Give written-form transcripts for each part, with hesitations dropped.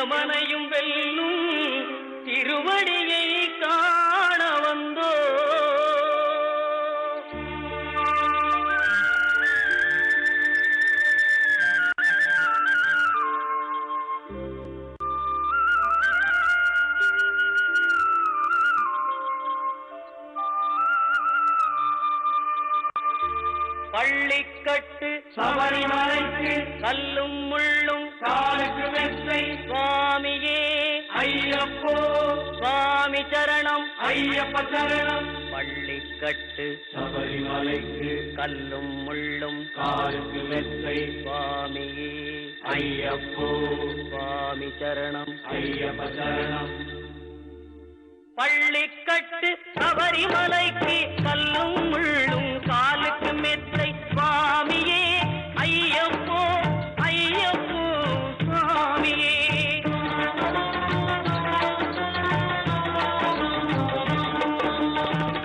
எவனையும் வெல்லும் திருவடியை காண வந்தோ. பள்ளிக்கட்டு சபரிமலைக்கு கல்லும் முள்ளும் காலுக்கு மெத்தை சுவாமியே ஐயப்போ சுவாமி சரணம் ஐயப்ப சரணம். பள்ளிக்கட்டு சபரிமலைக்கு கல்லும் முள்ளும் காலுக்கு மெத்தை சுவாமியே ஐயப்போ சுவாமி சரணம் ஐயப்ப சரணம். பள்ளிக்கட்டு சபரிமலைக்கு கல்லும் முள்ளும் காலுக்கு மெத்தை சுவாமியே ஐயப்போ ஐயப்போ சுவாமியே.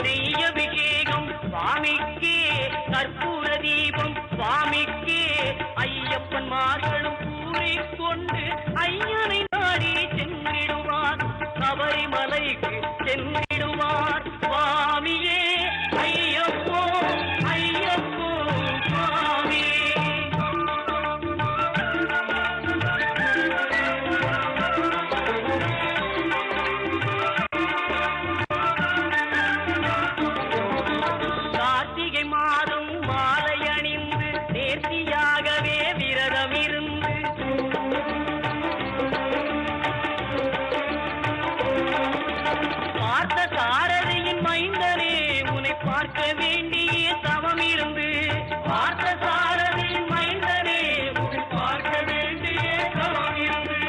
நெய்யபிஷேகம் சுவாமிக்கே கற்பூர தீபம் சுவாமிக்கே ஐயப்பன் மார்களும் கூறிக்கொண்டு ஐயனை நாடி சென்றிடுவார் சபரிமலைக்கு சென்றிடுவார் சுவாமியே ஐயப்போ ஐயப்போ சுவாமியே. கார்த்திகை மாதம் மாலை அணிந்து நேர்த்தியாகவே விரதம் இருந்து பார்த்த சாரதியின் மைந்தனே உன்னை பார்க்க வேண்டிய தவம் இருந்து பார்த்த சாரதியின் மைந்தனே உன்னை பார்க்க வேண்டிய தவம் இருந்து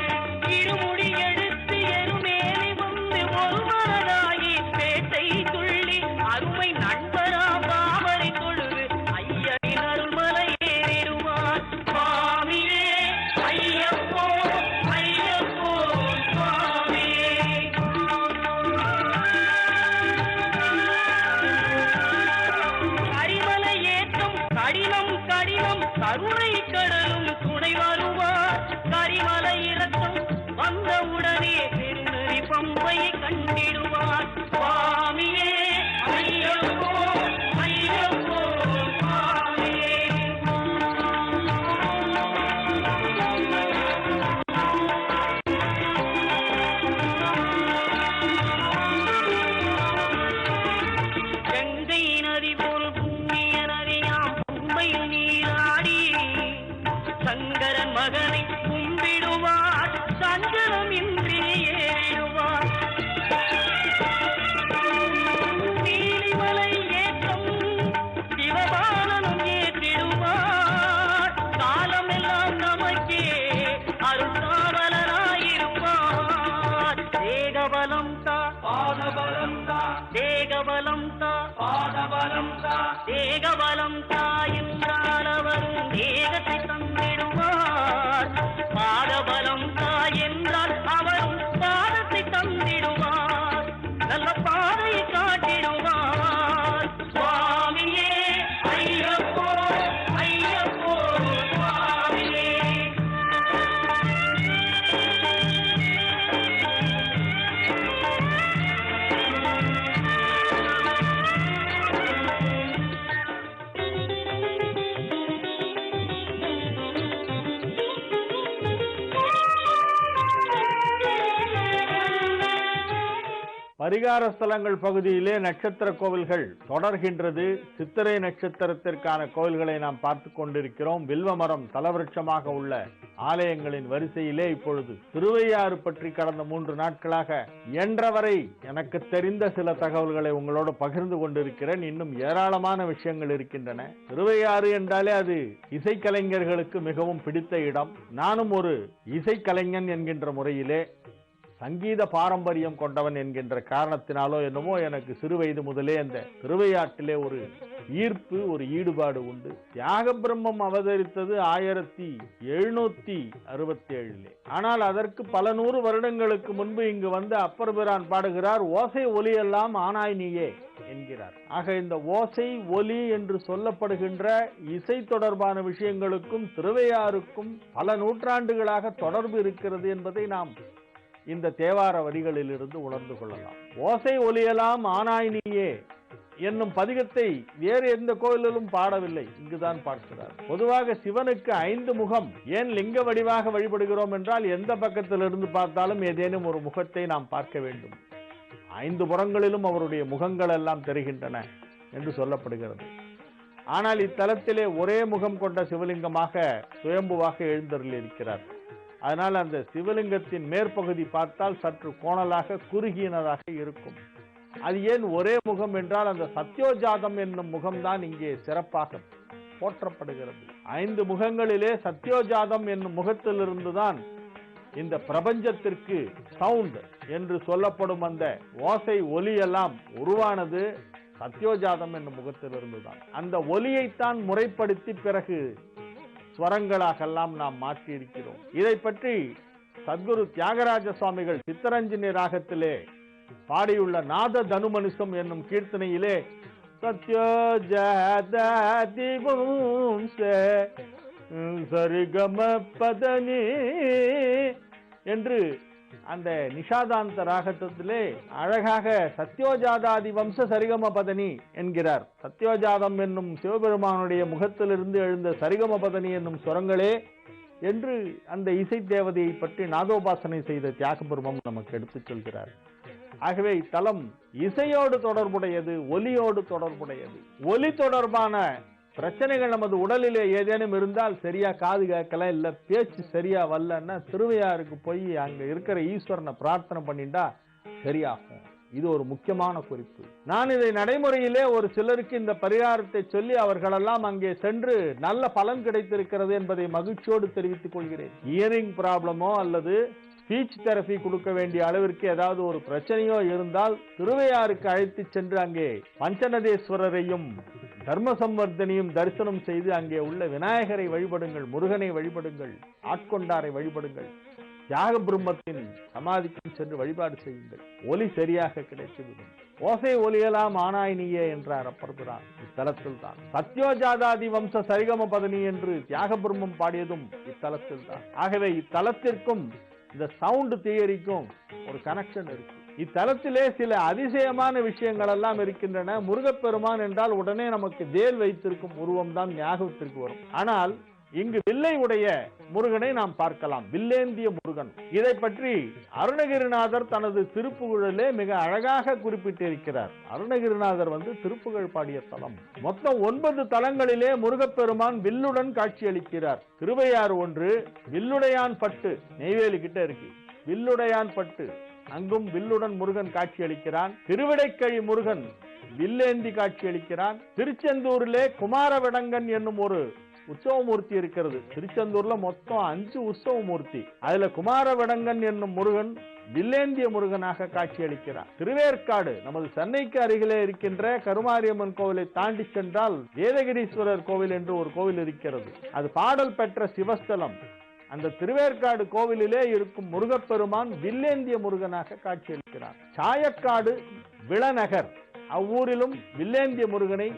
இருமுடி எடுத்து எருமேலி வந்து ஒரு மனதாகி பேட்டை துள்ளி அருமை நண்பரா பாவரை தொழுது ஐயனின் அருள்மலை ஏறிடுவார் சுவாமியே ஐயப்போ ஐயப்போ சுவாமியே. கரிமலை ஏற்றம் கடினம் கடினம் கருணை கடலும் துணை வருவார் கரிமலை இறக்கம் வந்தவுடனே திருநெறி பம்பையை கண்டிடுவார் சுவாமியே ஐயப்போ ஐயப்போ சுவாமியே. கங்கை நதி போல் புண்ணிய நதியாம் பம்பையில் நீராடி சங்கரன் மகனை கும்பிடுவார் சஞ்சலம் இன்றி ஏறிடுவார். நீலிமலை ஏற்றம் சிவபாலனும் ஏற்றிடுவார் காலமெல்லாம் நமக்கே அருள்காவலராயிருப்பார். தேகபலம் தா பாதபலம் தா தேகபலம் தா பாதபலம் தா தேகபலம் தா என்றால் அவரும் தேகத்தை தந்திடுவார். பாதபலம் தா என்றால் அவரும் பாதத்தை தந்திடுவார். நல்ல பாதையை காட்டிடுவார் சுவாமியே ஐயப்போ ஐயப்போ சுவாமியே. பரிகார ஸ்தலங்கள் பகுதியிலே நட்சத்திர கோவில்கள் தொடர்கின்றது. சித்திரை நட்சத்திரத்திற்கான கோவில்களை நாம் பார்த்து கொண்டிருக்கிறோம். வில்வமரம் தலவிருட்சமாக உள்ள ஆலயங்களின் வரிசையிலே இப்பொழுது திருவையாறு பற்றி கடந்த 3 நாட்களாக இயன்றவரை எனக்கு தெரிந்த சில தகவல்களை உங்களோடு பகிர்ந்து கொண்டிருக்கிறேன். இன்னும் ஏராளமான விஷயங்கள் இருக்கின்றன. திருவையாறு என்றாலே அது இசைக்கலைஞர்களுக்கு மிகவும் பிடித்த இடம். நானும் ஒரு இசைக்கலைஞன் என்கின்ற முறையிலே சங்கீத பாரம்பரியம் கொண்டவன் என்கின்ற காரணத்தினாலோ என்னமோ எனக்கு சிறு வயது முதலே அந்த திருவையாற்றிலே ஒரு ஈர்ப்பு, ஒரு ஈடுபாடு உண்டு. தியாக பிரம்மம் அவதரித்தது 1767. ஆனால் அதற்கு பல நூறு வருடங்களுக்கு முன்பு இங்கு வந்து அப்பர் பிரான் பாடுகிறார், ஓசை ஒலி எல்லாம் ஆனாய் நீயே என்கிறார். ஆக இந்த ஓசை ஒலி என்று சொல்லப்படுகின்ற இசை தொடர்பான விஷயங்களுக்கும் திருவையாறுக்கும் பல நூற்றாண்டுகளாக தொடர்பு இருக்கிறது என்பதை நாம் இந்த தேவார வரிகளில் இருந்து உணர்ந்து கொள்ளலாம். ஓசை ஒலியெல்லாம் ஆனாய் நீயே என்னும் பதிகத்தை வேறு எந்த கோயிலிலும் பாடவில்லை, இங்குதான் பார்க்கிறார். பொதுவாக சிவனுக்கு 5 முகம். ஏன் லிங்க வடிவாக வழிபடுகிறோம் என்றால் எந்த பக்கத்திலிருந்து பார்த்தாலும் ஏதேனும் ஒரு முகத்தை நாம் பார்க்க வேண்டும். 5 புறங்களிலும் அவருடைய முகங்கள் எல்லாம் தெரிகின்றன என்று சொல்லப்படுகிறது. ஆனால் இத்தலத்திலே ஒரே முகம் கொண்ட சிவலிங்கமாக சுயம்புவாக எழுந்தருளி இருக்கிறார். அதனால் அந்த சிவலிங்கத்தின் மேற்பகுதி பார்த்தால் சற்று கோணலாக குறுகியனதாக இருக்கும். அது ஏன் ஒரே முகம் என்றால் அந்த சத்யோஜாதம் என்னும் முகம்தான் இங்கே சிறப்பாக போற்றப்படுகிறது. 5 முகங்களிலே சத்யோஜாதம் என்னும் முகத்திலிருந்துதான் இந்த பிரபஞ்சத்திற்கு சவுண்ட் என்று சொல்லப்படும் அந்த ஓசை ஒலி எல்லாம் உருவானது சத்யோஜாதம் என்னும் முகத்திலிருந்துதான். அந்த ஒலியைத்தான் முறைப்படுத்தி பிறகு ஸ்வரங்களாகெல்லாம் நாம் மாற்றி இருக்கிறோம். இதை பற்றி சத்குரு தியாகராஜ சுவாமிகள் சித்தரஞ்சினி ராகத்திலே பாடியுள்ள நாத தனுமனிசம் என்னும் கீர்த்தனையிலே சத்யோஜாதிவும் சரிகம பதனி என்று அந்த நிஷாதாந்த ராகத்திலே அழகாக சத்யோஜாதாதி வம்ச சரிகம பதனி என்கிறார். சத்யோஜாதம் என்னும் சிவபெருமானுடைய முகத்திலிருந்து எழுந்த சரிகம பதனி என்னும் சுரங்களே என்று அந்த இசை தேவதையை பற்றி நாதோபாசனை செய்த தியாக பிரம்மம் நமக்கு எடுத்துச் சொல்கிறார். ஆகவே இத்தலம் இசையோடு தொடர்புடையது, ஒலியோடு தொடர்புடையது. ஒலி தொடர்பான பிரச்சனைகள் நமது உடலிலே ஏதேனும் இருந்தால் சரியா காது கேட்கல, இல்ல பேச்சு சரியா வரலன்னா திருவையாருக்கு போய் அங்க இருக்கிற ஈஸ்வரனை பிரார்த்தனை பண்ணிட்டா சரியாகும். இது ஒரு முக்கியமான குறிப்பு. நான் இதை நடைமுறையிலே ஒரு சிலருக்கு இந்த பரிகாரத்தை சொல்லி அவர்களெல்லாம் அங்கே சென்று நல்ல பலன் கிடைத்திருக்கிறது என்பதை மகிழ்ச்சியோடு தெரிவித்துக் கொள்கிறேன். இயரிங் ப்ராப்ளமோ அல்லது ஸ்பீச் தெரபி கொடுக்க வேண்டிய அளவிற்கு ஏதாவது ஒரு பிரச்சனையோ இருந்தால் திருவையாருக்கு அழைத்து சென்று அங்கே பஞ்சநதேஸ்வரரையும் தர்மசம்வர்தனையும் தரிசனம் செய்து அங்கே உள்ள விநாயகரை வழிபடுங்கள், முருகனை வழிபடுங்கள், ஆட்கொண்டாரை வழிபடுங்கள், தியாக பிரம்மத்தின் சமாதிக்கும் சென்று வழிபாடு செய்யுங்கள். ஒலி சரியாக கிடைத்துவிடும். ஓசை ஒலியெல்லாம் ஆனாய் நீயே என்றார் அப்பர் பிரான் இத்தலத்தில் தான். சத்யோஜாதாதி வம்ச சரிகம பதனி என்று தியாக பிரம்மம் பாடியதும் இத்தலத்தில் தான். ஆகவே இத்தலத்திற்கும் இந்த சவுண்ட் தியரிக்கும் ஒரு கனெக்ஷன் இருக்கு. இத்தலத்திலே சில அதிசயமான விஷயங்கள் எல்லாம் இருக்கின்றன. முருகப்பெருமான் என்றால் உடனே நமக்கு வேல் வைத்திருக்கும் உருவம் தான் ஞாபகத்திற்கு வரும். ஆனால் இங்கு வில்லை உடைய முருகனை நாம் பார்க்கலாம், வில்லேந்திய முருகன். இதை பற்றி அருணகிரிநாதர் தனது திருப்புகழிலே மிக அழகாக குறிப்பிட்டிருக்கிறார். அருணகிரிநாதர் திருப்புகழ் பாடிய தலம். மொத்தம் 9 தலங்களிலே முருகப்பெருமான் வில்லுடன் காட்சியளிக்கிறார். திருவையாறு ஒன்று, வில்லுடையான் பட்டு நெய்வேலி கிட்ட இருக்கு, வில்லுடையான் பட்டு, அங்கும் வில்லுடன் முருகன் காட்சியளிக்கிறான். திருவிடைக்கழி முருகன் வில்லேந்தி காட்சியளிக்கிறான். திருச்செந்தூரிலே குமாரவிடங்கன் என்னும் ஒரு உற்சவமூர்த்தி இருக்கிறது. திருச்செந்தூர்ல மொத்தம் 5 உற்சவமூர்த்தி. அதுல குமாரவிடங்கன் என்னும் முருகன் வில்லேந்திய முருகனாக காட்சியளிக்கிறார். திருவேற்காடு நமது சென்னைக்கு அருகிலே இருக்கின்ற கருமாரியம்மன் கோவிலை தாண்டி சென்றால் வேதகிரீஸ்வரர் கோவில் என்று ஒரு கோவில் இருக்கிறது. அது பாடல் பெற்ற சிவஸ்தலம். அந்த திருவேற்காடு கோவிலிலே இருக்கும் முருகப்பெருமான் வில்லேந்திய முருகனாக காட்சியளிக்கிறார். சாயக்காடு விளநகர் அவ்வூரிலும் வில்லேந்திய முருகனை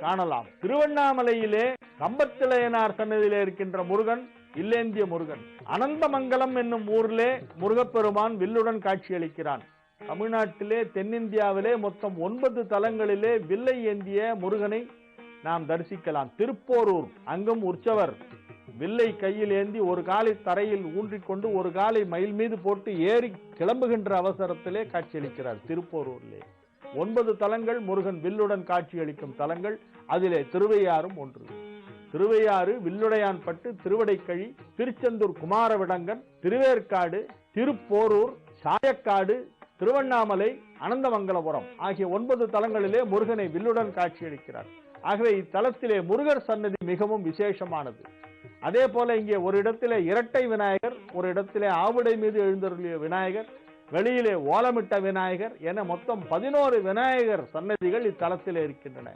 காணலாம். திருவண்ணாமலையிலே கம்பத்திளையனார் சன்னதியிலே இருக்கின்ற முருகன் வில்லேந்திய முருகன். அனந்தமங்கலம் என்னும் ஊரிலே முருகப்பெருமான் வில்லுடன் காட்சியளிக்கிறான். தமிழ்நாட்டிலே தென்னிந்தியாவிலே மொத்தம் 9 தலங்களிலே வில்லை ஏந்திய முருகனை நாம் தரிசிக்கலாம். திருப்போரூர், அங்கும் உற்சவர் வில்லை கையில் ஏந்தி ஒரு காலை தரையில் ஊன்றிக்கொண்டு ஒரு காலை மயில் மீது போட்டு ஏறி கிளம்புகின்ற அவசரத்திலே காட்சியளிக்கிறார். திருப்போரூரிலே 9 தலங்கள் முருகன் வில்லுடன் காட்சியளிக்கும் தலங்கள். அதிலே திருவையாறும் ஒன்று. திருவையாறு, வில்லுடையான்பட்டு, திருவடைக்கழி, திருச்செந்தூர் குமாரவிடங்கன், திருவேற்காடு, திருப்போரூர், சாயக்காடு, திருவண்ணாமலை, அனந்தமங்கலபுரம் ஆகிய 9 தலங்களிலே முருகனை வில்லுடன் காட்சியளிக்கிறார். ஆகவே இத்தலத்திலே முருகர் சன்னதி மிகவும் விசேஷமானது. அதே போல இங்கே ஒரு இடத்திலே இரட்டை விநாயகர், ஒரு இடத்திலே ஆவுடை மீது எழுந்தருளிய விநாயகர், வெளியிலே ஓலமிட்ட விநாயகர் என மொத்தம் 11 விநாயகர் சன்னதிகள் இத்தலத்திலே இருக்கின்றன.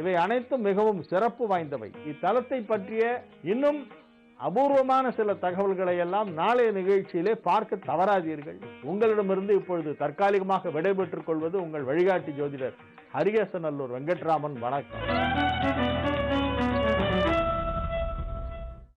இவை அனைத்தும் மிகவும் சிறப்பு வாய்ந்தவை. இத்தலத்தை பற்றிய இன்னும் அபூர்வமான சில தகவல்களை எல்லாம் நாளைய நிகழ்ச்சியிலே பார்க்க தவறாதீர்கள். உங்களிடமிருந்து இப்பொழுது தற்காலிகமாக விடைபெற்றுக் கொள்வது உங்கள் வழிகாட்டி ஜோதிடர் ஹரிகேசநல்லூர் வெங்கட்ராமன். வணக்கம்.